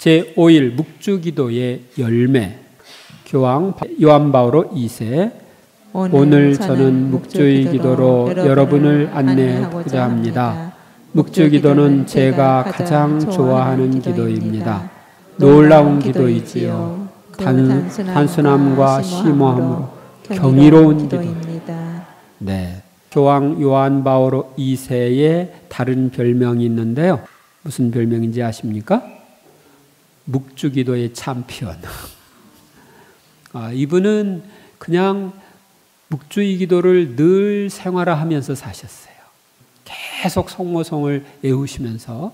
제5일 묵주기도의 열매, 교황 요한 바오로 2세. 오늘 저는 묵주의 기도로 여러분을 안내하고자 합니다. 묵주기도는 제가 가장 좋아하는 기도입니다. 놀라운 기도이지요. 단순함과 심오함으로 경이로운 기도입니다. 네, 교황 요한 바오로 2세의 다른 별명이 있는데요. 무슨 별명인지 아십니까? 묵주기도의 챔피언. 이분은 그냥 묵주의 기도를 늘 생활화하면서 사셨어요. 계속 성모송을 외우시면서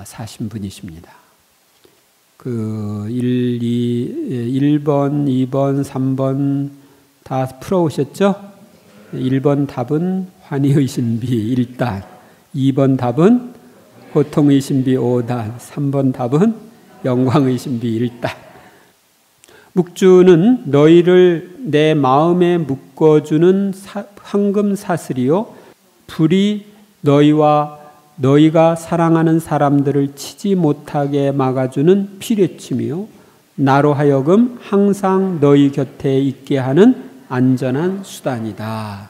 사신 분이십니다. 1번, 2번, 3번 다 풀어오셨죠? 1번 답은 환희의 신비 1단, 2번 답은 고통의 신비 5단, 3번 답은 영광의 신비 1단. 묵주는 너희를 내 마음에 묶어주는 황금 사슬이요, 불이 너희가 사랑하는 사람들을 치지 못하게 막아주는 피뢰침이요, 나로 하여금 항상 너희 곁에 있게 하는 안전한 수단이다.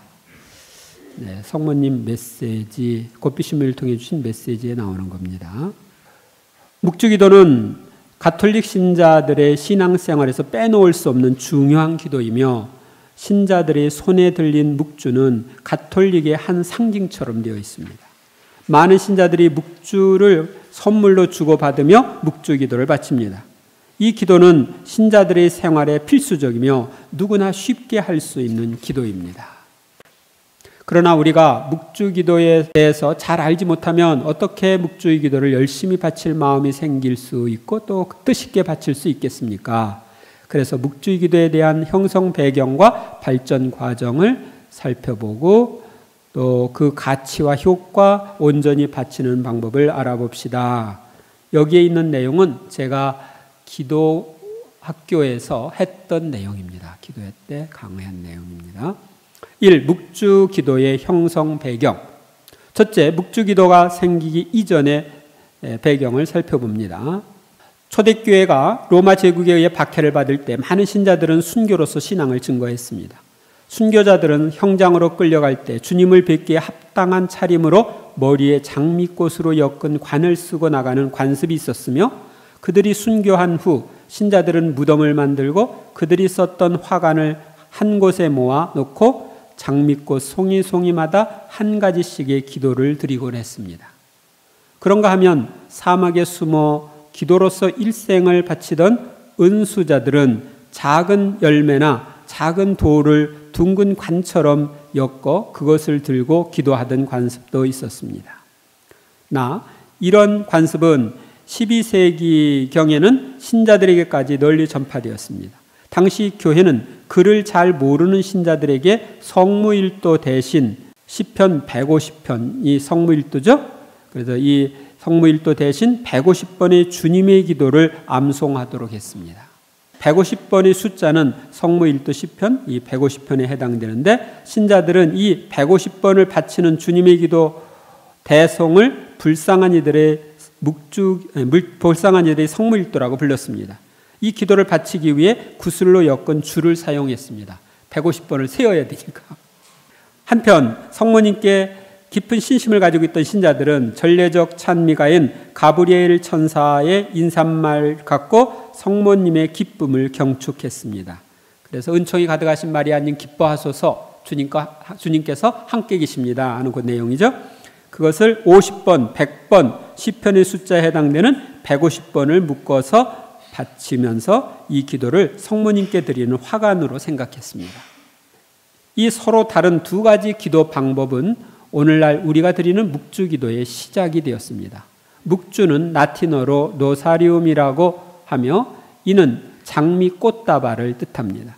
네, 성모님 메시지, 꽃비심을 통해 주신 메시지에 나오는 겁니다. 묵주기도는 가톨릭 신자들의 신앙생활에서 빼놓을 수 없는 중요한 기도이며, 신자들의 손에 들린 묵주는 가톨릭의 한 상징처럼 되어 있습니다. 많은 신자들이 묵주를 선물로 주고받으며 묵주기도를 바칩니다. 이 기도는 신자들의 생활에 필수적이며 누구나 쉽게 할 수 있는 기도입니다. 그러나 우리가 묵주기도에 대해서 잘 알지 못하면 어떻게 묵주의 기도를 열심히 바칠 마음이 생길 수 있고 또 뜻있게 바칠 수 있겠습니까? 그래서 묵주의 기도에 대한 형성 배경과 발전 과정을 살펴보고 또 그 가치와 효과, 온전히 바치는 방법을 알아봅시다. 여기에 있는 내용은 제가 기도 학교에서 했던 내용입니다. 기도회 때 강의한 내용입니다. 1. 묵주 기도의 형성 배경. 첫째, 묵주 기도가 생기기 이전의 배경을 살펴봅니다. 초대교회가 로마 제국에 의해 박해를 받을 때 많은 신자들은 순교로서 신앙을 증거했습니다. 순교자들은 형장으로 끌려갈 때 주님을 뵙기에 합당한 차림으로 머리에 장미꽃으로 엮은 관을 쓰고 나가는 관습이 있었으며, 그들이 순교한 후 신자들은 무덤을 만들고 그들이 썼던 화관을 한 곳에 모아 놓고 장미꽃 송이송이마다 한 가지씩의 기도를 드리곤 했습니다. 그런가 하면 사막에 숨어 기도로서 일생을 바치던 은수자들은 작은 열매나 작은 돌을 둥근 관처럼 엮어 그것을 들고 기도하던 관습도 있었습니다. 이런 관습은 12세기경에는 신자들에게까지 널리 전파되었습니다. 당시 교회는 글을 잘 모르는 신자들에게 성무일도 대신 시편 150편이 성무일도죠. 그래서 이 성무일도 대신 150번의 주님의 기도를 암송하도록 했습니다. 150번의 숫자는 성무일도 시편 이 150편에 해당되는데, 신자들은 이 150번을 바치는 주님의 기도 대송을 불쌍한 이들의 성무일도라고 불렀습니다. 이 기도를 바치기 위해 구슬로 엮은 줄을 사용했습니다. 150번을 세어야 되니까. 한편 성모님께 깊은 신심을 가지고 있던 신자들은 전례적 찬미가인 가브리엘 천사의 인사말 갖고 성모님의 기쁨을 경축했습니다. 그래서 은총이 가득하신 마리아님 기뻐하소서, 주님께서 함께 계십니다 하는 그 내용이죠. 그것을 50번, 100번, 시편의 숫자에 해당되는 150번을 묶어서 바치면서 이 기도를 성모님께 드리는 화관으로 생각했습니다. 이 서로 다른 두 가지 기도 방법은 오늘날 우리가 드리는 묵주 기도의 시작이 되었습니다. 묵주는 라틴어로 노사리움이라고 하며 이는 장미 꽃다발을 뜻합니다.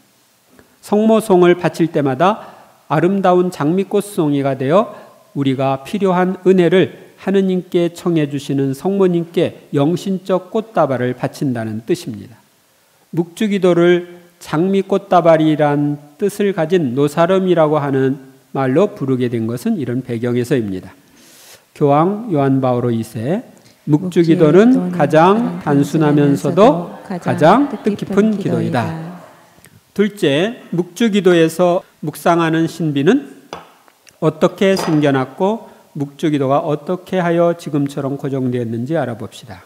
성모송을 바칠 때마다 아름다운 장미꽃송이가 되어 우리가 필요한 은혜를 하느님께 청해 주시는 성모님께 영신적 꽃다발을 바친다는 뜻입니다. 묵주기도를 장미꽃다발이란 뜻을 가진 노사름이라고 하는 말로 부르게 된 것은 이런 배경에서입니다. 교황 요한 바오로 2세, 묵주기도는 가장 단순하면서도 가장 뜻깊은 기도이다. 둘째, 묵주기도에서 묵상하는 신비는 어떻게 생겨났고 묵주기도가 어떻게 하여 지금처럼 고정되었는지 알아봅시다.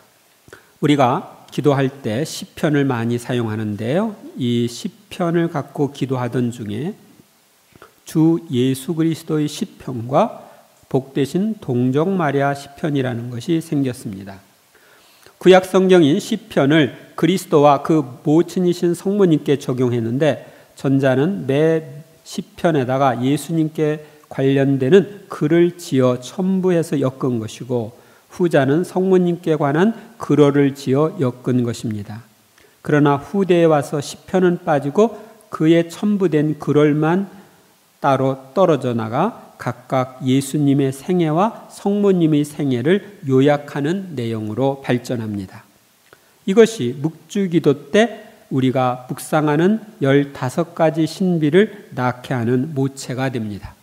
우리가 기도할 때 시편을 많이 사용하는데요. 이 시편을 갖고 기도하던 중에 주 예수 그리스도의 시편과 복되신 동정 마리아 시편이라는 것이 생겼습니다. 구약 성경인 시편을 그리스도와 그 모친이신 성모님께 적용했는데 전자는 매 시편에다가 예수님께 관련되는 글을 지어 첨부해서 엮은 것이고 후자는 성모님께 관한 글어를 지어 엮은 것입니다. 그러나 후대에 와서 시편은 빠지고 그에 첨부된 글을만 따로 떨어져 나가 각각 예수님의 생애와 성모님의 생애를 요약하는 내용으로 발전합니다. 이것이 묵주기도 때 우리가 묵상하는 15가지 신비를 낳게 하는 모체가 됩니다.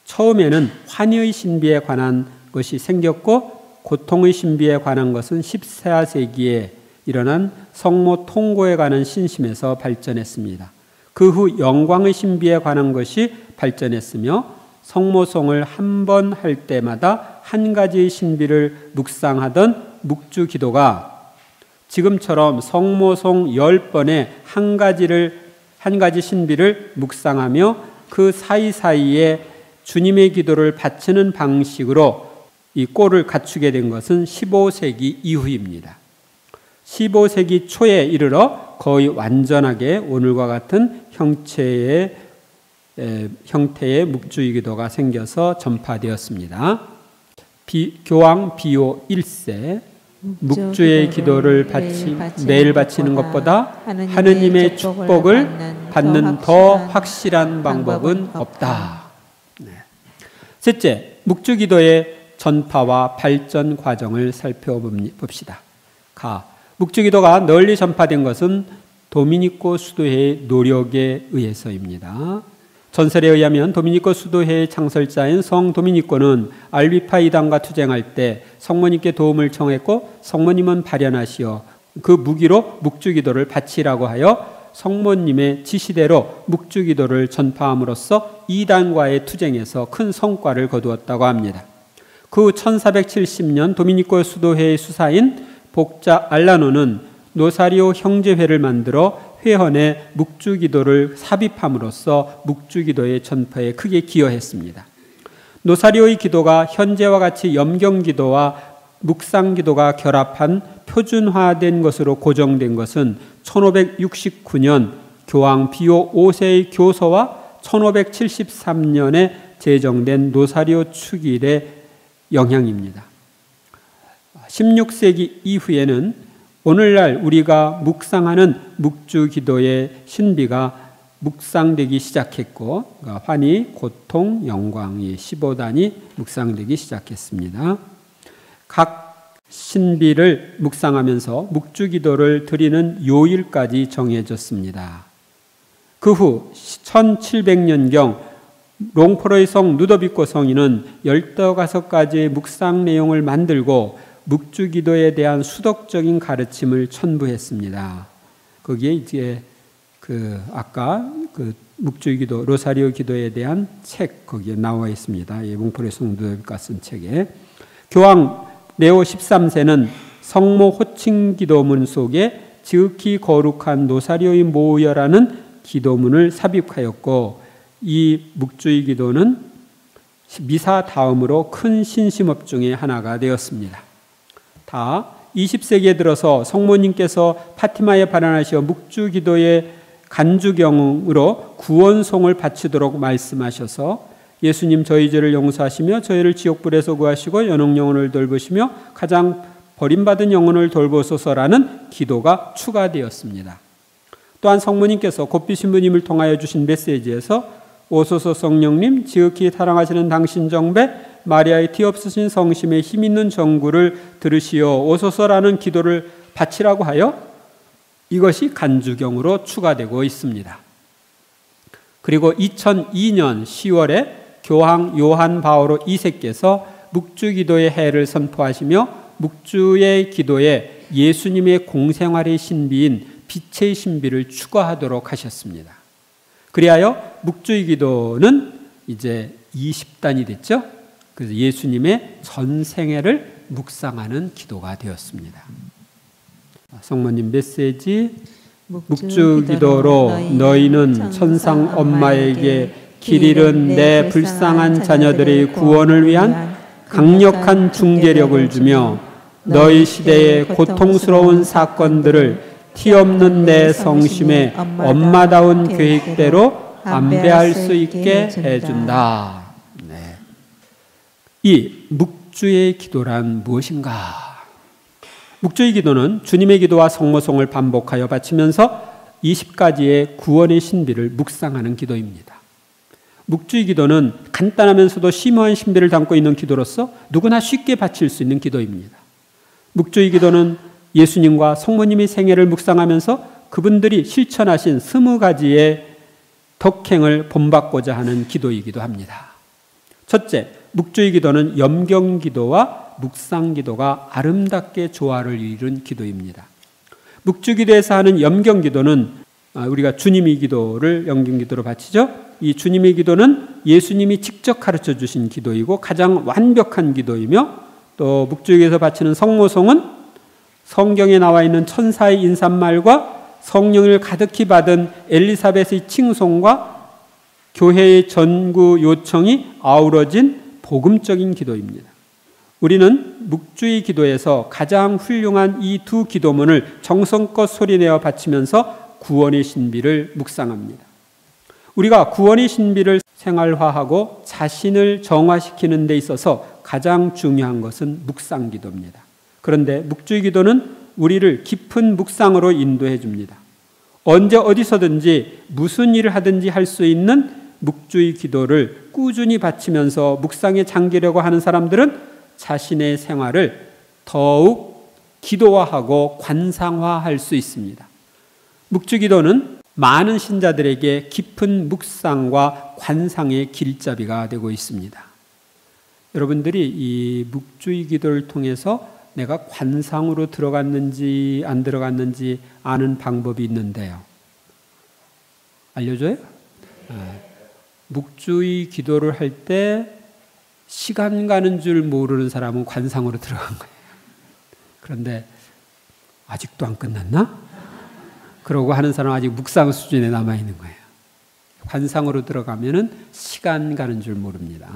처음에는 환희의 신비에 관한 것이 생겼고 고통의 신비에 관한 것은 14세기에 일어난 성모 통고에 관한 신심에서 발전했습니다. 그 후 영광의 신비에 관한 것이 발전했으며 성모송을 한 번 할 때마다 한 가지의 신비를 묵상하던 묵주기도가 지금처럼 성모송 10번에 한 가지 신비를 묵상하며 그 사이사이에 주님의 기도를 바치는 방식으로 이 꼴을 갖추게 된 것은 15세기 이후입니다. 15세기 초에 이르러 거의 완전하게 오늘과 같은 형태의 묵주기도가 생겨서 전파되었습니다. 교황 비오 1세 묵주의 기도를 매일 바치는 것보다 하느님의 축복을 받는 더 확실한 방법은 없다. 셋째, 묵주기도의 전파와 발전 과정을 살펴봅시다. 묵주기도가 널리 전파된 것은 도미니코 수도회의 노력에 의해서입니다. 전설에 의하면 도미니코 수도회의 창설자인 성 도미니코는 알비파 이단과 투쟁할 때 성모님께 도움을 청했고 성모님은 발현하시어 그 무기로 묵주기도를 바치라고 하여 성모님의 지시대로 묵주기도를 전파함으로써 이단과의 투쟁에서 큰 성과를 거두었다고 합니다. 그 후 1470년 도미니코 수도회의 수사인 복자 알라노는 노사리오 형제회를 만들어 회원에 묵주기도를 삽입함으로써 묵주기도의 전파에 크게 기여했습니다. 노사리오의 기도가 현재와 같이 염경기도와 묵상기도가 결합한 표준화된 것으로 고정된 것은 1569년 교황 비오 5세의 교서와 1573년에 제정된 노사리오 축일의 영향입니다. 16세기 이후에는 오늘날 우리가 묵상하는 묵주기도의 신비가 묵상되기 시작했고 환희, 고통, 영광이 15단이 묵상되기 시작했습니다. 각 신비를 묵상하면서 묵주기도를 드리는 요일까지 정해졌습니다. 그 후 1700년경 롱포로의 성 누도비코 성인은 15가지의 묵상 내용을 만들고 묵주기도에 대한 수덕적인 가르침을 첨부했습니다. 거기에 이제 아까 묵주기도 로사리오 기도에 대한 책 거기에 나와 있습니다. 롱포로의 성 누도비코가 쓴 책에 교황 레오 13세는 성모 호칭 기도문 속에 지극히 거룩한 노사리오의 모여라는 기도문을 삽입하였고 이 묵주의 기도는 미사 다음으로 큰 신심업 중에 하나가 되었습니다. 다 20세기에 들어서 성모님께서 파티마에 발현하시어 묵주기도의 간주경으로 구원송을 바치도록 말씀하셔서 예수님 저희 죄를 용서하시며 저희를 지옥불에서 구하시고 연옥 영혼을 돌보시며 가장 버림받은 영혼을 돌보소서라는 기도가 추가되었습니다. 또한 성모님께서 곧비 신부님을 통하여 주신 메시지에서 오소서 성령님 지극히 사랑하시는 당신 정배 마리아의 티없으신 성심에 힘있는 정구를 들으시어 오소서라는 기도를 바치라고 하여 이것이 간주경으로 추가되고 있습니다. 그리고 2002년 10월에 교황 요한 바오로 2세께서 묵주기도의 해를 선포하시며 묵주의 기도에 예수님의 공생활의 신비인 빛의 신비를 추가하도록 하셨습니다. 그리하여 묵주의 기도는 이제 20단이 됐죠. 그래서 예수님의 전생애를 묵상하는 기도가 되었습니다. 성모님 메시지, 묵주 기도로 너희는 천상 엄마에게 길 잃은 내 불쌍한 자녀들의 구원을 위한 강력한 중재력을 주며 너희 시대의 고통스러운 사건들을 티없는 내 성심의 엄마다운 계획대로 안배할 수 있게 해준다. 네. 이 묵주의 기도란 무엇인가? 묵주의 기도는 주님의 기도와 성모송을 반복하여 바치면서 20가지의 구원의 신비를 묵상하는 기도입니다. 묵주의 기도는 간단하면서도 심오한 신비를 담고 있는 기도로서 누구나 쉽게 바칠 수 있는 기도입니다. 묵주의 기도는 예수님과 성모님의 생애를 묵상하면서 그분들이 실천하신 20가지의 덕행을 본받고자 하는 기도이기도 합니다. 첫째, 묵주의 기도는 염경기도와 묵상기도가 아름답게 조화를 이룬 기도입니다. 묵주기도에서 하는 염경기도는 우리가 주님의 기도를 염경기도로 바치죠. 이 주님의 기도는 예수님이 직접 가르쳐 주신 기도이고 가장 완벽한 기도이며, 또 묵주기도에서 바치는 성모송은 성경에 나와 있는 천사의 인사말과 성령을 가득히 받은 엘리사벳의 칭송과 교회의 전구 요청이 아우러진 복음적인 기도입니다. 우리는 묵주의 기도에서 가장 훌륭한 이 두 기도문을 정성껏 소리내어 바치면서 구원의 신비를 묵상합니다. 우리가 구원의 신비를 생활화하고 자신을 정화시키는 데 있어서 가장 중요한 것은 묵상 기도입니다. 그런데 묵주의 기도는 우리를 깊은 묵상으로 인도해 줍니다. 언제 어디서든지 무슨 일을 하든지 할 수 있는 묵주의 기도를 꾸준히 바치면서 묵상에 잠기려고 하는 사람들은 자신의 생활을 더욱 기도화하고 관상화할 수 있습니다. 묵주 기도는 많은 신자들에게 깊은 묵상과 관상의 길잡이가 되고 있습니다. 여러분들이 이 묵주의 기도를 통해서 내가 관상으로 들어갔는지 안 들어갔는지 아는 방법이 있는데요. 알려줘요? 묵주의 기도를 할 때 시간 가는 줄 모르는 사람은 관상으로 들어간 거예요. 그런데 아직도 안 끝났나? 그러고 하는 사람은 아직 묵상 수준에 남아있는 거예요. 관상으로 들어가면은 시간 가는 줄 모릅니다.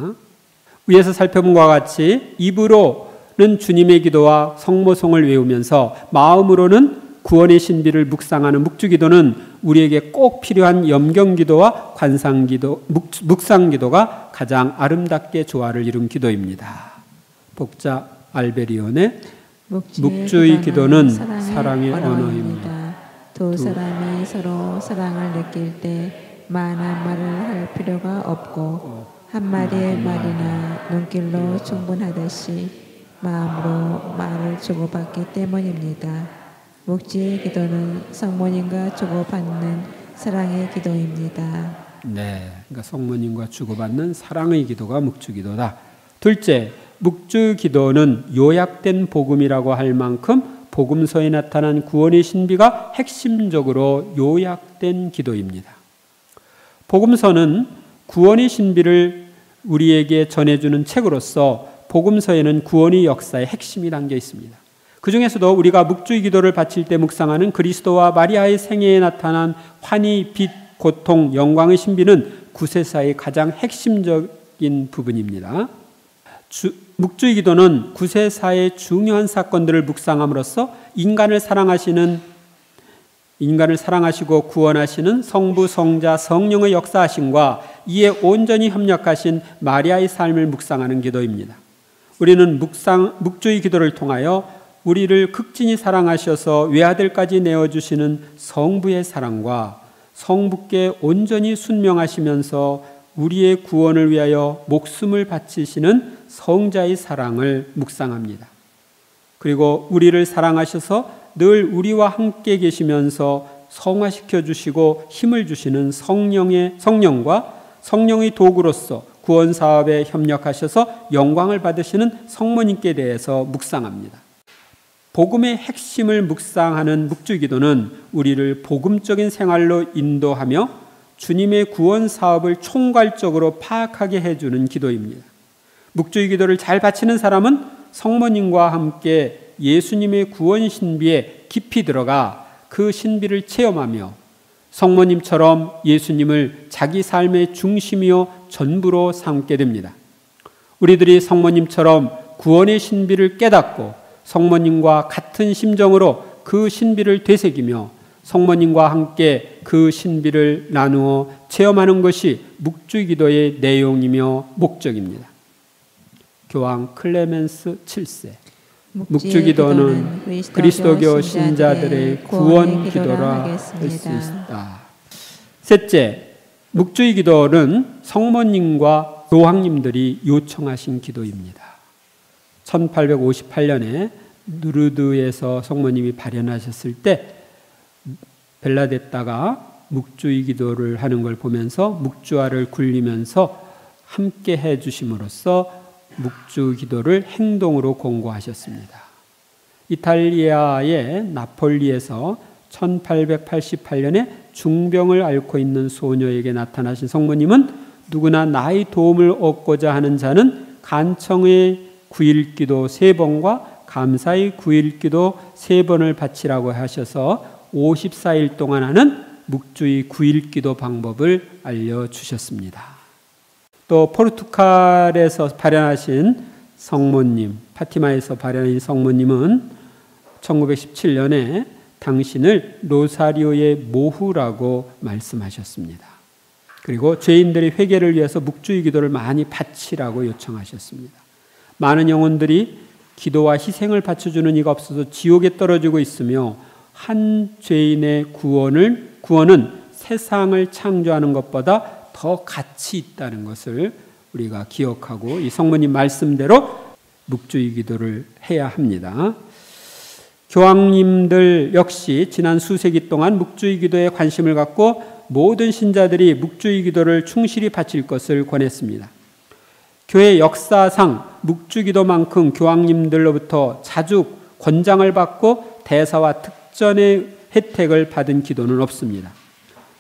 위에서 살펴본 것과 같이 입으로는 주님의 기도와 성모송을 외우면서 마음으로는 구원의 신비를 묵상하는 묵주기도는 우리에게 꼭 필요한 염경기도와 관상기도, 묵상기도가 가장 아름답게 조화를 이룬 기도입니다. 복자 알베리온의 묵주의 기도는 사랑의 언어입니다. 두 사람이 서로 사랑을 느낄 때 많은 말을 할 필요가 없고 한 마디의 말이나 눈길로 충분하듯이 마음으로 말을 주고받기 때문입니다. 묵주의 기도는 성모님과 주고받는 사랑의 기도입니다. 네, 그러니까 성모님과 주고받는 사랑의 기도가 묵주기도다. 둘째, 묵주기도는 요약된 복음이라고 할 만큼 복음서에 나타난 구원의 신비가 핵심적으로 요약된 기도입니다. 복음서는 구원의 신비를 우리에게 전해주는 책으로서 복음서에는 구원의 역사의 핵심이 담겨 있습니다. 그 중에서도 우리가 묵주의 기도를 바칠 때 묵상하는 그리스도와 마리아의 생애에 나타난 환희, 빛, 고통, 영광의 신비는 구세사의 가장 핵심적인 부분입니다. 묵주의 기도는 구세사의 중요한 사건들을 묵상함으로써 인간을 사랑하시고 구원하시는 성부, 성자, 성령의 역사하심과 이에 온전히 협력하신 마리아의 삶을 묵상하는 기도입니다. 우리는 묵주의 기도를 통하여 우리를 극진히 사랑하셔서 외아들까지 내어주시는 성부의 사랑과 성부께 온전히 순명하시면서 우리의 구원을 위하여 목숨을 바치시는 성자의 사랑을 묵상합니다. 그리고 우리를 사랑하셔서 늘 우리와 함께 계시면서 성화시켜 주시고 힘을 주시는 성령과 성령의 도구로서 구원 사업에 협력하셔서 영광을 받으시는 성모님께 대해서 묵상합니다. 복음의 핵심을 묵상하는 묵주기도는 우리를 복음적인 생활로 인도하며 주님의 구원 사업을 총괄적으로 파악하게 해주는 기도입니다. 묵주의 기도를 잘 바치는 사람은 성모님과 함께 예수님의 구원 신비에 깊이 들어가 그 신비를 체험하며 성모님처럼 예수님을 자기 삶의 중심이요 전부로 삼게 됩니다. 우리들이 성모님처럼 구원의 신비를 깨닫고 성모님과 같은 심정으로 그 신비를 되새기며 성모님과 함께 그 신비를 나누어 체험하는 것이 묵주의 기도의 내용이며 목적입니다. 교황 클레멘스 7세. 묵주 기도는 그리스도교 신자들의 구원 기도라 할 수 있다. 셋째, 묵주의 기도는 성모님과 교황님들이 요청하신 기도입니다. 1858년에 누르드에서 성모님이 발현하셨을 때 벨라데타가 묵주의 기도를 하는 걸 보면서 묵주알을 굴리면서 함께 해 주심으로써 묵주 기도를 행동으로 공고하셨습니다. 이탈리아의 나폴리에서 1888년에 중병을 앓고 있는 소녀에게 나타나신 성모님은 누구나 나의 도움을 얻고자 하는 자는 간청의 9일기도 3번과 감사의 9일기도 3번을 바치라고 하셔서 54일 동안 하는 묵주의 9일기도 방법을 알려주셨습니다. 또 포르투갈에서 발현하신 성모님, 파티마에서 발현하신 성모님은 1917년에 당신을 로사리오의 모후라고 말씀하셨습니다. 그리고 죄인들의 회개를 위해서 묵주의 기도를 많이 바치라고 요청하셨습니다. 많은 영혼들이 기도와 희생을 바쳐주는 이가 없어서 지옥에 떨어지고 있으며 한 죄인의 구원은 세상을 창조하는 것보다 더 가치 있다는 것을 우리가 기억하고 이 성모님 말씀대로 묵주의 기도를 해야 합니다. 교황님들 역시 지난 수세기 동안 묵주의 기도에 관심을 갖고 모든 신자들이 묵주의 기도를 충실히 바칠 것을 권했습니다. 교회 역사상 묵주 기도만큼 교황님들로부터 자주 권장을 받고 대사와 특전의 혜택을 받은 기도는 없습니다.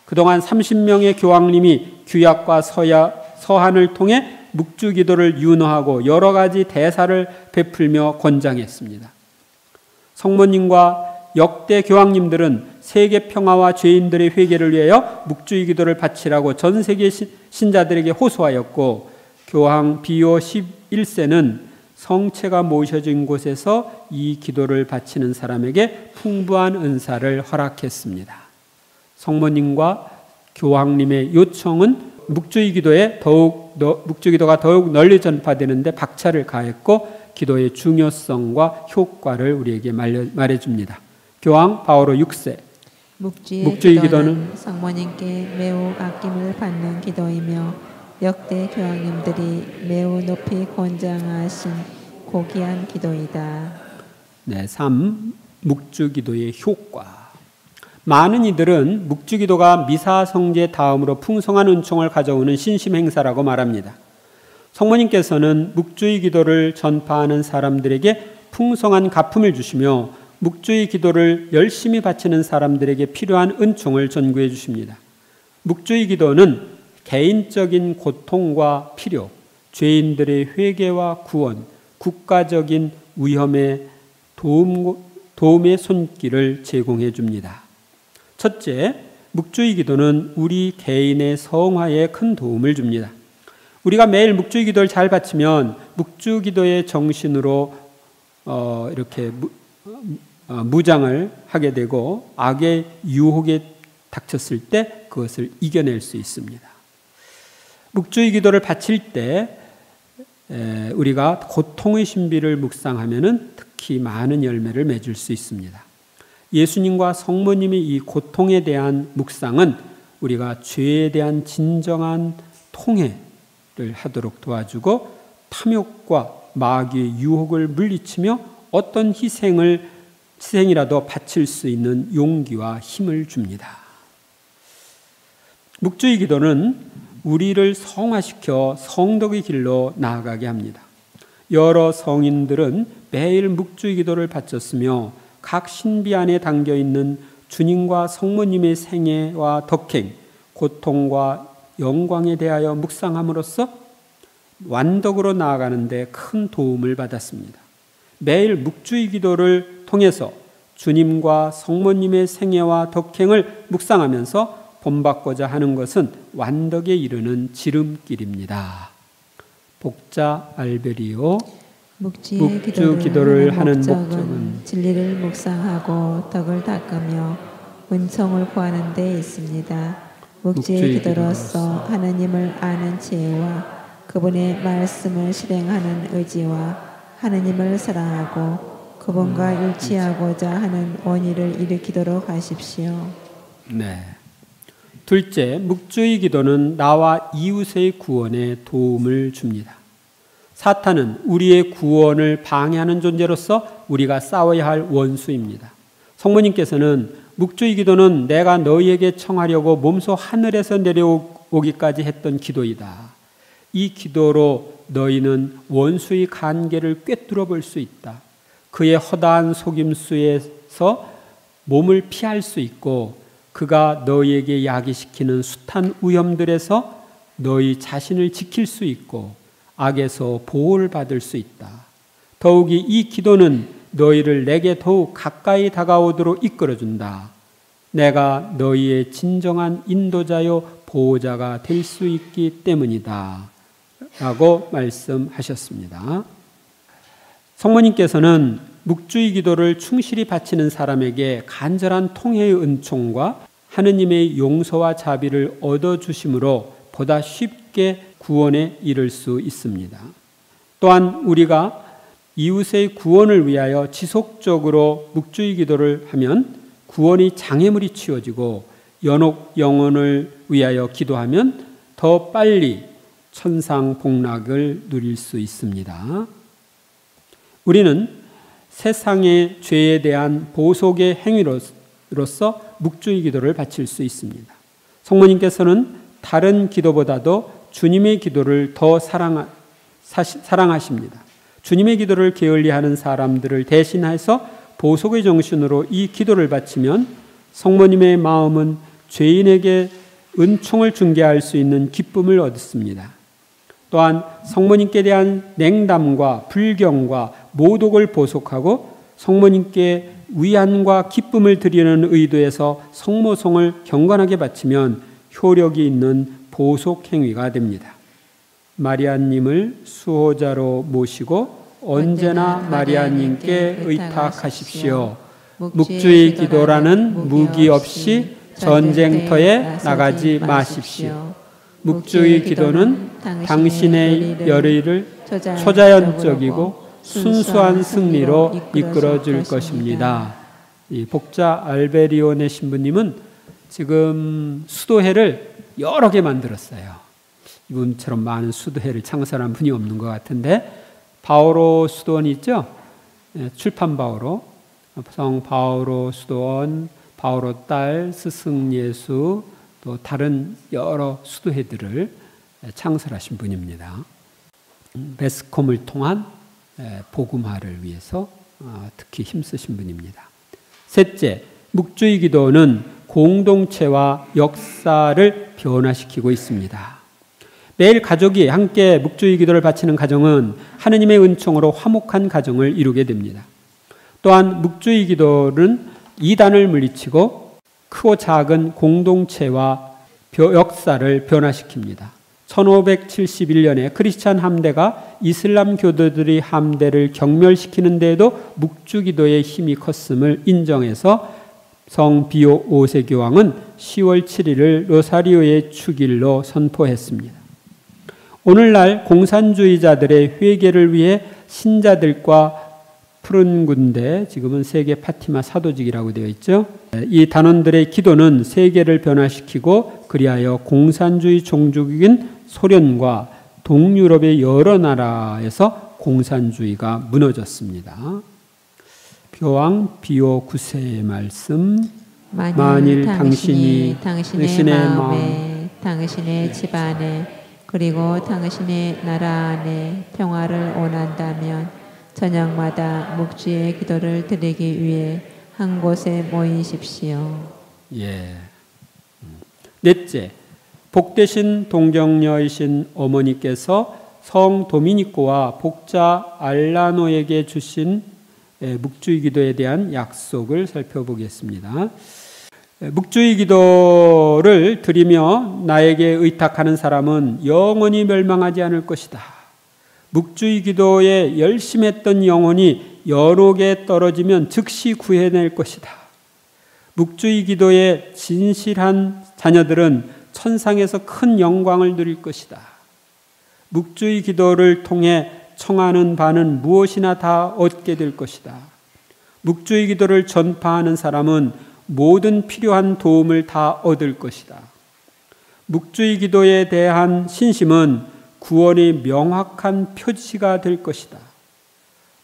그동안 30명의 교황님이 규약과 서한을 통해 묵주 기도를 윤허하고 여러 가지 대사를 베풀며 권장했습니다. 성모님과 역대 교황님들은 세계 평화와 죄인들의 회개를 위하여 묵주의 기도를 바치라고 전 세계 신자들에게 호소하였고 교황 비오 11세는 성체가 모셔진 곳에서 이 기도를 바치는 사람에게 풍부한 은사를 허락했습니다. 성모님과 교황님의 요청은 묵주의 기도가 더욱 널리 전파되는데 박차를 가했고 기도의 중요성과 효과를 우리에게 말해줍니다. 교황 바오로 6세. 묵주의 기도는 성모님께 매우 아낌을 받는 기도이며 역대 교황님들이 매우 높이 권장하신 고귀한 기도이다. 네, 3. 묵주 기도의 효과. 많은 이들은 묵주 기도가 미사 성제 다음으로 풍성한 은총을 가져오는 신심 행사라고 말합니다. 성모님께서는 묵주의 기도를 전파하는 사람들에게 풍성한 가품을 주시며 묵주의 기도를 열심히 바치는 사람들에게 필요한 은총을 전구해 주십니다. 묵주의 기도는 개인적인 고통과 필요, 죄인들의 회개와 구원, 국가적인 위험에 도움의 손길을 제공해 줍니다. 첫째, 묵주의 기도는 우리 개인의 성화에 큰 도움을 줍니다. 우리가 매일 묵주의 기도를 잘 바치면 묵주 기도의 정신으로 이렇게 무장을 하게 되고 악의 유혹에 닥쳤을 때 그것을 이겨낼 수 있습니다. 묵주의 기도를 바칠 때 우리가 고통의 신비를 묵상하면은 특히 많은 열매를 맺을 수 있습니다. 예수님과 성모님의 이 고통에 대한 묵상은 우리가 죄에 대한 진정한 통회를 하도록 도와주고 탐욕과 마귀의 유혹을 물리치며 어떤 희생이라도 바칠 수 있는 용기와 힘을 줍니다. 묵주의 기도는 우리를 성화시켜 성덕의 길로 나아가게 합니다. 여러 성인들은 매일 묵주의 기도를 바쳤으며 각 신비 안에 담겨 있는 주님과 성모님의 생애와 덕행, 고통과 영광에 대하여 묵상함으로써 완덕으로 나아가는 데 큰 도움을 받았습니다. 매일 묵주의 기도를 통해서 주님과 성모님의 생애와 덕행을 묵상하면서 본받고자 하는 것은 완덕에 이르는 지름길입니다. 복자 알베리오 묵주 기도를 하는 목적은 진리를 묵상하고 덕을 닦으며 은총을 구하는 데 있습니다. 묵주의 기도로서 하나님을 아는 지혜와 그분의 말씀을 실행하는 의지와 하나님을 사랑하고 그분과 일치하고자 하는 원의를 일으키도록 하십시오. 네. 둘째, 묵주의 기도는 나와 이웃의 구원에 도움을 줍니다. 사탄은 우리의 구원을 방해하는 존재로서 우리가 싸워야 할 원수입니다. 성모님께서는 묵주의 기도는 내가 너희에게 청하려고 몸소 하늘에서 내려오기까지 했던 기도이다. 이 기도로 너희는 원수의 간계를 꿰뚫어 볼 수 있다. 그의 허다한 속임수에서 몸을 피할 수 있고 그가 너희에게 야기시키는 숱한 위험들에서 너희 자신을 지킬 수 있고 악에서 보호를 받을 수 있다. 더욱이 이 기도는 너희를 내게 더욱 가까이 다가오도록 이끌어준다. 내가 너희의 진정한 인도자요 보호자가 될 수 있기 때문이다. 라고 말씀하셨습니다. 성모님께서는 묵주의 기도를 충실히 바치는 사람에게 간절한 통회의 은총과 하느님의 용서와 자비를 얻어주심으로 보다 쉽게 구원에 이를 수 있습니다. 또한 우리가 이웃의 구원을 위하여 지속적으로 묵주의 기도를 하면 구원의 장애물이 치워지고 연옥 영혼을 위하여 기도하면 더 빨리 천상 복락을 누릴 수 있습니다. 우리는 세상의 죄에 대한 보속의 행위로서 묵주의 기도를 바칠 수 있습니다. 성모님께서는 다른 기도보다도 주님의 기도를 더 사랑하십니다. 주님의 기도를 게을리하는 사람들을 대신해서 보속의 정신으로 이 기도를 바치면 성모님의 마음은 죄인에게 은총을 중개할 수 있는 기쁨을 얻습니다. 또한 성모님께 대한 냉담과 불경과 모독을 보속하고 성모님께 위안과 기쁨을 드리는 의도에서 성모송을 경건하게 바치면 효력이 있는 보속 행위가 됩니다. 마리아님을 수호자로 모시고 언제나 마리아님께 의탁하십시오. 묵주의 기도라는 무기 없이 전쟁터에 나가지 마십시오. 묵주의 기도는 당신의 열의를 초자연적이고 순수한 승리로 이끌어줄 것입니다. 이 복자 알베리오네 신부님은 지금 수도회를 여러 개 만들었어요. 이분처럼 많은 수도회를 창설한 분이 없는 것 같은데 바오로 수도원 있죠? 출판 바오로, 성 바오로 수도원, 바오로 딸, 스승 예수, 또 다른 여러 수도회들을 창설하신 분입니다. 베스콤을 통한 복음화를 위해서 특히 힘쓰신 분입니다. 셋째, 묵주의 기도는 공동체와 역사를 변화시키고 있습니다. 매일 가족이 함께 묵주의 기도를 바치는 가정은 하느님의 은총으로 화목한 가정을 이루게 됩니다. 또한 묵주의 기도는 이단을 물리치고 크고 작은 공동체와 역사를 변화시킵니다. 1571년에 크리스찬 함대가 이슬람 교도들의 함대를 경멸시키는 데에도 묵주기도의 힘이 컸음을 인정해서 성 비오 5세 교황은 10월 7일을 로사리오의 축일로 선포했습니다. 오늘날 공산주의자들의 회개를 위해 신자들과 푸른 군대, 지금은 세계 파티마 사도직이라고 되어 있죠. 이 단원들의 기도는 세계를 변화시키고 그리하여 공산주의 종족인 소련과 동유럽의 여러 나라에서 공산주의가 무너졌습니다. 교황 비오 9세의 말씀, 만일 당신이 당신의 마음에, 당신의 집안에, 그리고 당신의 나라 안에 평화를 원한다면 저녁마다 묵주의 기도를 드리기 위해 한 곳에 모이십시오. 예. 넷째, 복되신 동정녀이신 어머니께서 성 도미니코와 복자 알라노에게 주신 묵주의 기도에 대한 약속을 살펴보겠습니다. 묵주의 기도를 드리며 나에게 의탁하는 사람은 영원히 멸망하지 않을 것이다. 묵주의 기도에 열심했던 영혼이 여록에 떨어지면 즉시 구해낼 것이다. 묵주의 기도에 진실한 자녀들은 천상에서 큰 영광을 누릴 것이다. 묵주의 기도를 통해 청하는 바는 무엇이나 다 얻게 될 것이다. 묵주의 기도를 전파하는 사람은 모든 필요한 도움을 다 얻을 것이다. 묵주의 기도에 대한 신심은 구원의 명확한 표시가 될 것이다.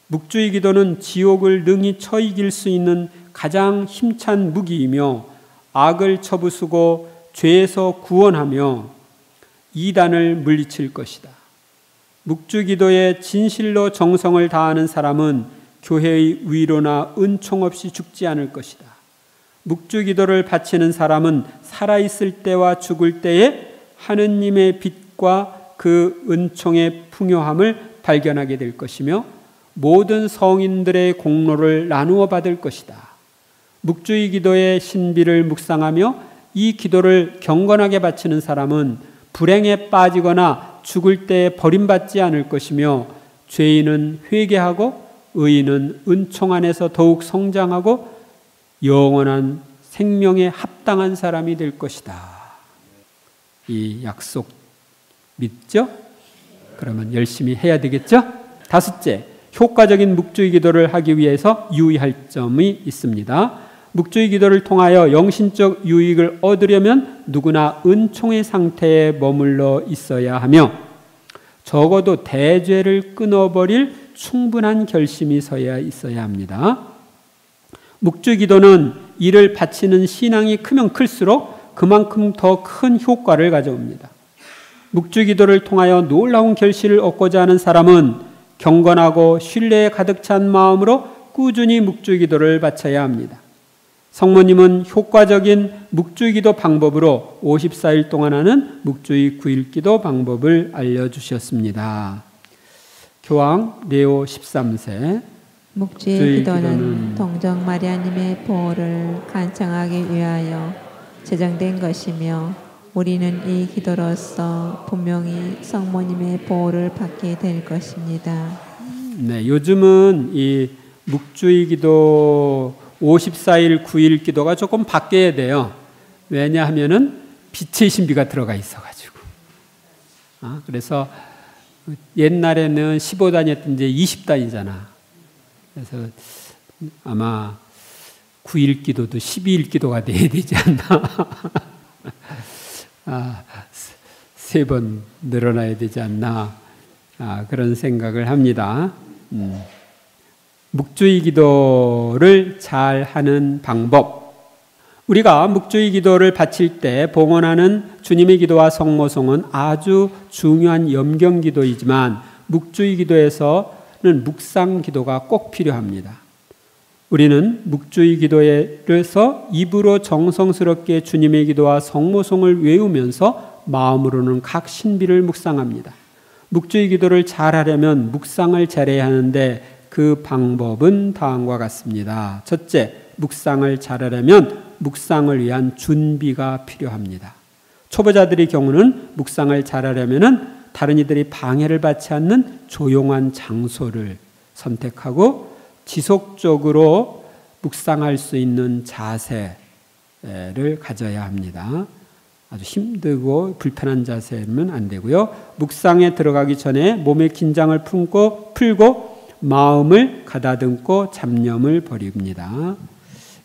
묵주의 기도는 지옥을 능히 처이길 수 있는 가장 힘찬 무기이며 악을 쳐부수고 죄에서 구원하며 이단을 물리칠 것이다. 묵주 기도에 진실로 정성을 다하는 사람은 교회의 위로나 은총 없이 죽지 않을 것이다. 묵주 기도를 바치는 사람은 살아있을 때와 죽을 때에 하느님의 빛과 그 은총의 풍요함을 발견하게 될 것이며 모든 성인들의 공로를 나누어 받을 것이다. 묵주의 기도의 신비를 묵상하며 이 기도를 경건하게 바치는 사람은 불행에 빠지거나 죽을 때 버림받지 않을 것이며 죄인은 회개하고 의인은 은총 안에서 더욱 성장하고 영원한 생명에 합당한 사람이 될 것이다. 이 약속 믿죠? 그러면 열심히 해야 되겠죠? 다섯째, 효과적인 묵주의 기도를 하기 위해서 유의할 점이 있습니다. 묵주의 기도를 통하여 영신적 유익을 얻으려면 누구나 은총의 상태에 머물러 있어야 하며 적어도 대죄를 끊어버릴 충분한 결심이 서야 있어야 합니다. 묵주의 기도는 이를 바치는 신앙이 크면 클수록 그만큼 더 큰 효과를 가져옵니다. 묵주의 기도를 통하여 놀라운 결실을 얻고자 하는 사람은 경건하고 신뢰에 가득 찬 마음으로 꾸준히 묵주의 기도를 바쳐야 합니다. 성모님은 효과적인 묵주의 기도 방법으로 54일 동안 하는 묵주의 9일 기도 방법을 알려주셨습니다. 교황 레오 13세 묵주의 기도는 동정 마리아님의 보호를 간청하기 위하여 제정된 것이며 우리는 이 기도로서 분명히 성모님의 보호를 받게 될 것입니다. 네, 요즘은 이 묵주의 기도 54일 9일 기도가 조금 바뀌어야 돼요. 왜냐하면은 빛의 신비가 들어가 있어가지고. 그래서 옛날에는 15단이었던 이제 20단이잖아. 그래서 아마 9일 기도도 12일 기도가 돼야 되지 않나. 3번 늘어나야 되지 않나. 그런 생각을 합니다. 묵주의 기도를 잘 하는 방법. 우리가 묵주의 기도를 바칠 때 봉헌하는 주님의 기도와 성모송은 아주 중요한 염경 기도이지만 묵주의 기도에서는 묵상 기도가 꼭 필요합니다. 우리는 묵주의 기도에서 입으로 정성스럽게 주님의 기도와 성모송을 외우면서 마음으로는 각 신비를 묵상합니다. 묵주의 기도를 잘하려면 묵상을 잘해야 하는데 그 방법은 다음과 같습니다. 첫째, 묵상을 잘하려면 묵상을 위한 준비가 필요합니다. 초보자들의 경우는 묵상을 잘하려면 다른 이들이 방해를 받지 않는 조용한 장소를 선택하고 지속적으로 묵상할 수 있는 자세를 가져야 합니다. 아주 힘들고 불편한 자세면 안 되고요. 묵상에 들어가기 전에 몸의 긴장을 풀고 마음을 가다듬고 잡념을 버립니다.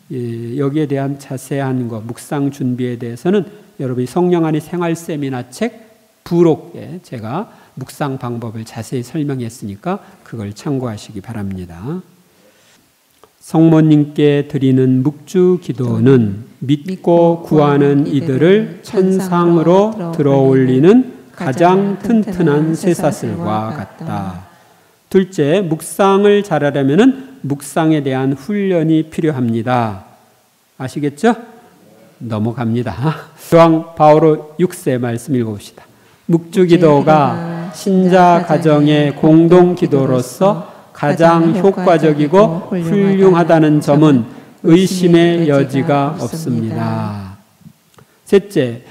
여기에 대한 자세한 것, 묵상 준비에 대해서는 여러분이 성령 안의 생활 세미나 책 부록에 제가 묵상 방법을 자세히 설명했으니까 그걸 참고하시기 바랍니다. 성모님께 드리는 묵주 기도는 믿고 구하는 이들을 천상으로 들어올리는 가장 튼튼한 쇠사슬과 같다. 둘째, 묵상을 잘하려면 묵상에 대한 훈련이 필요합니다. 아시겠죠? 넘어갑니다. 요한 바오로 6세 말씀 읽어봅시다. 묵주기도가 신자 가정의 공동기도로서 가장 효과적이고 훌륭하다는 점은 의심의 여지가 없습니다. 셋째,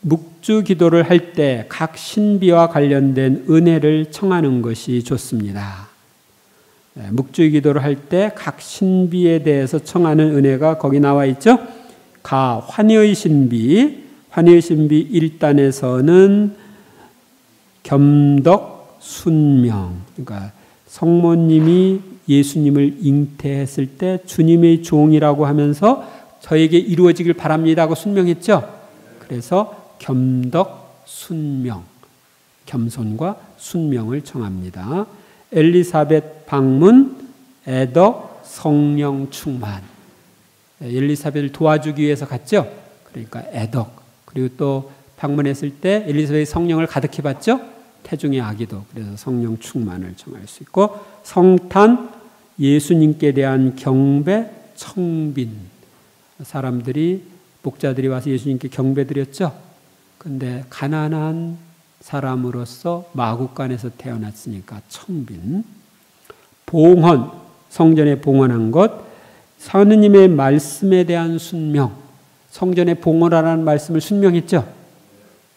묵주기도를 할 때 각 신비와 관련된 은혜를 청하는 것이 좋습니다. 묵주기도를 할 때 각 신비에 대해서 청하는 은혜가 거기 나와 있죠. 가 환희의 신비, 환희의 신비 1단에서는 겸덕 순명, 그러니까 성모님이 예수님을 잉태했을 때 주님의 종이라고 하면서 저에게 이루어지길 바랍니다 하고 순명했죠. 그래서 겸덕 순명, 겸손과 순명을 청합니다. 엘리사벳 방문, 애덕 성령 충만. 엘리사벳을 도와주기 위해서 갔죠. 그러니까 애덕. 그리고 또 방문했을 때 엘리사벳이 성령을 가득히 받죠. 태중의 아기도. 그래서 성령 충만을 청할 수 있고, 성탄, 예수님께 대한 경배, 청빈. 사람들이, 목자들이 와서 예수님께 경배드렸죠. 근데 가난한 사람으로서 마구간에서 태어났으니까 청빈. 봉헌, 성전에 봉헌한 것, 하느님의 말씀에 대한 순명, 성전에 봉헌하라는 말씀을 순명했죠.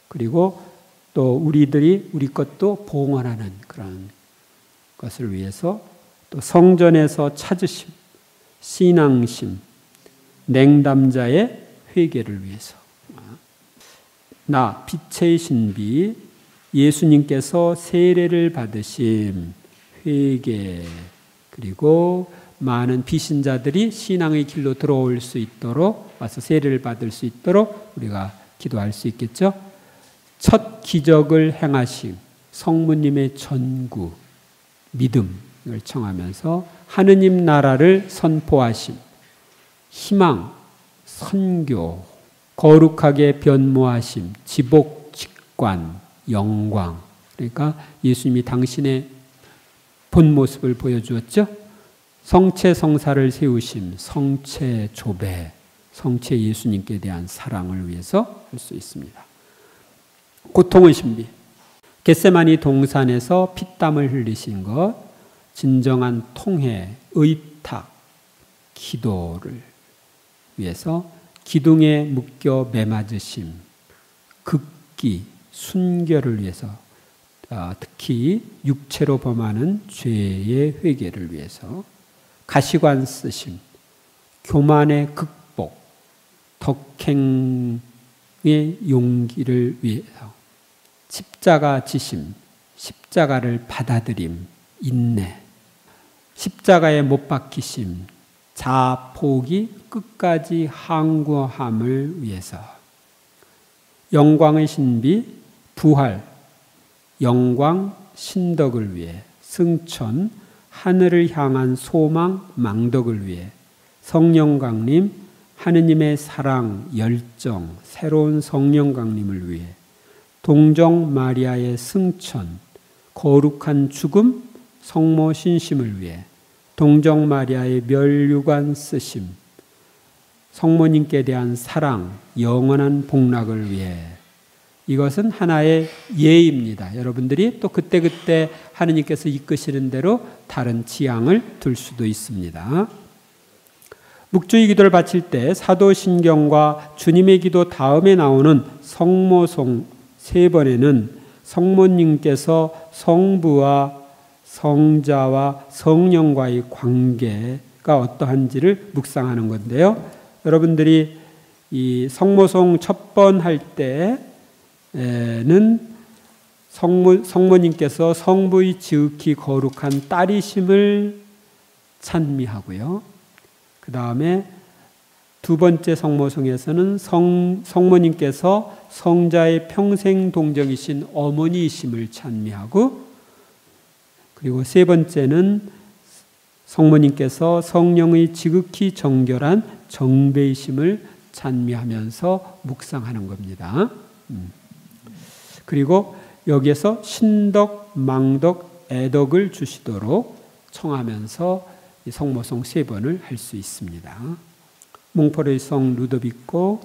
그리고 또 우리들이 우리 것도 봉헌하는 그런 것을 위해서, 또 성전에서 찾으심, 신앙심, 냉담자의 회개를 위해서. 나 빛의 신비, 예수님께서 세례를 받으심, 회개, 그리고 많은 비신자들이 신앙의 길로 들어올 수 있도록, 와서 세례를 받을 수 있도록 우리가 기도할 수 있겠죠. 첫 기적을 행하심, 성모님의 전구, 믿음을 청하면서 하느님 나라를 선포하심, 희망, 선교, 거룩하게 변모하심, 지복, 직관, 영광. 그러니까 예수님이 당신의 본 모습을 보여주었죠. 성체 성사를 세우심, 성체 조배, 성체 예수님께 대한 사랑을 위해서 할 수 있습니다. 고통의 신비, 겟세마니 동산에서 피땀을 흘리신 것, 진정한 통해, 의탁, 기도를 위해서 기둥에 묶여 매맞으심, 극기, 순결을 위해서, 특히 육체로 범하는 죄의 회개를 위해서, 가시관 쓰심, 교만의 극복, 덕행의 용기를 위해서, 십자가 지심, 십자가를 받아들임, 인내, 십자가에 못 박히심, 자포기, 끝까지 항구함을 위해서, 영광의 신비, 부활, 영광, 신덕을 위해, 승천, 하늘을 향한 소망, 망덕을 위해, 성령 강림, 하느님의 사랑, 열정, 새로운 성령 강림을 위해, 동정 마리아의 승천, 거룩한 죽음, 성모 신심을 위해, 동정 마리아의 멸류관 쓰심, 성모님께 대한 사랑, 영원한 복락을 위해. 이것은 하나의 예입니다. 여러분들이 또 그때그때 하느님께서 이끄시는 대로 다른 지향을 둘 수도 있습니다. 묵주의 기도를 바칠 때 사도신경과 주님의 기도 다음에 나오는 성모송 3번에는 성모님께서 성부와 성자와 성령과의 관계가 어떠한지를 묵상하는 건데요. 여러분들이 이 성모송 첫 번 할 때는 성모님께서 성부의 지극히 거룩한 딸이심을 찬미하고요. 그 다음에 두 번째 성모송에서는 성모님께서 성자의 평생 동정이신 어머니이심을 찬미하고, 그리고 세 번째는 성모님께서 성령의 지극히 정결한 정배이심을 찬미하면서 묵상하는 겁니다. 그리고 여기에서 신덕, 망덕, 애덕을 주시도록 청하면서 이 성모송 3번을 할 수 있습니다. 몽포르의 성 루도비코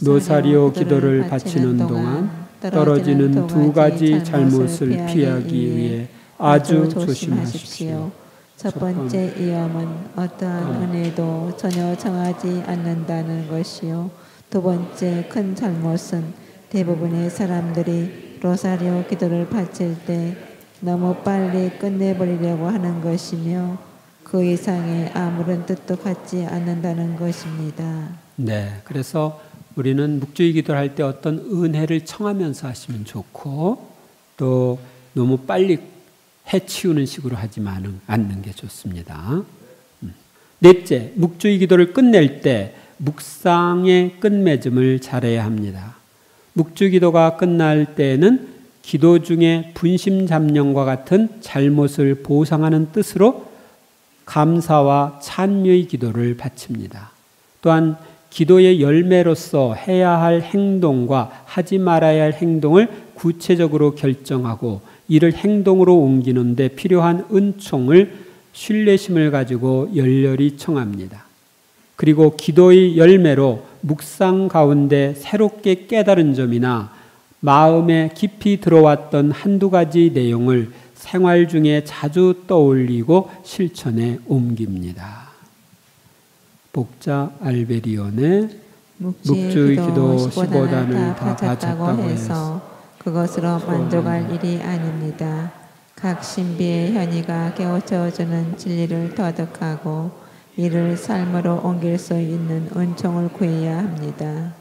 노사리오 기도를 바치는 동안 떨어지는 2가지 잘못을 피하기 위해 아주 조심하십시오. 첫 번째 위험은 어떠한 은혜도 전혀 정하지 않는다는 것이요. 두 번째 큰 잘못은 대부분의 사람들이 로사리오 기도를 바칠 때 너무 빨리 끝내버리려고 하는 것이며 그 이상의 아무런 뜻도 갖지 않는다는 것입니다. 네, 그래서 우리는 묵주의 기도를 할 때 어떤 은혜를 청하면서 하시면 좋고 또 너무 빨리 해치우는 식으로 하지 않는 게 좋습니다. 넷째, 묵주의 기도를 끝낼 때 묵상의 끝맺음을 잘해야 합니다. 묵주 기도가 끝날 때에는 기도 중에 분심잡념과 같은 잘못을 보상하는 뜻으로 감사와 찬미의 기도를 바칩니다. 또한 기도의 열매로서 해야 할 행동과 하지 말아야 할 행동을 구체적으로 결정하고 이를 행동으로 옮기는 데 필요한 은총을 신뢰심을 가지고 열렬히 청합니다. 그리고 기도의 열매로 묵상 가운데 새롭게 깨달은 점이나 마음에 깊이 들어왔던 한두 가지 내용을 생활 중에 자주 떠올리고 실천에 옮깁니다. 복자 알베리온의 묵주의 기도 15단을 다 바쳤다고 해서 그것으로 만족할 일이 아닙니다. 각 신비의 현이가 깨우쳐주는 진리를 터득하고 이를 삶으로 옮길 수 있는 은총을 구해야 합니다.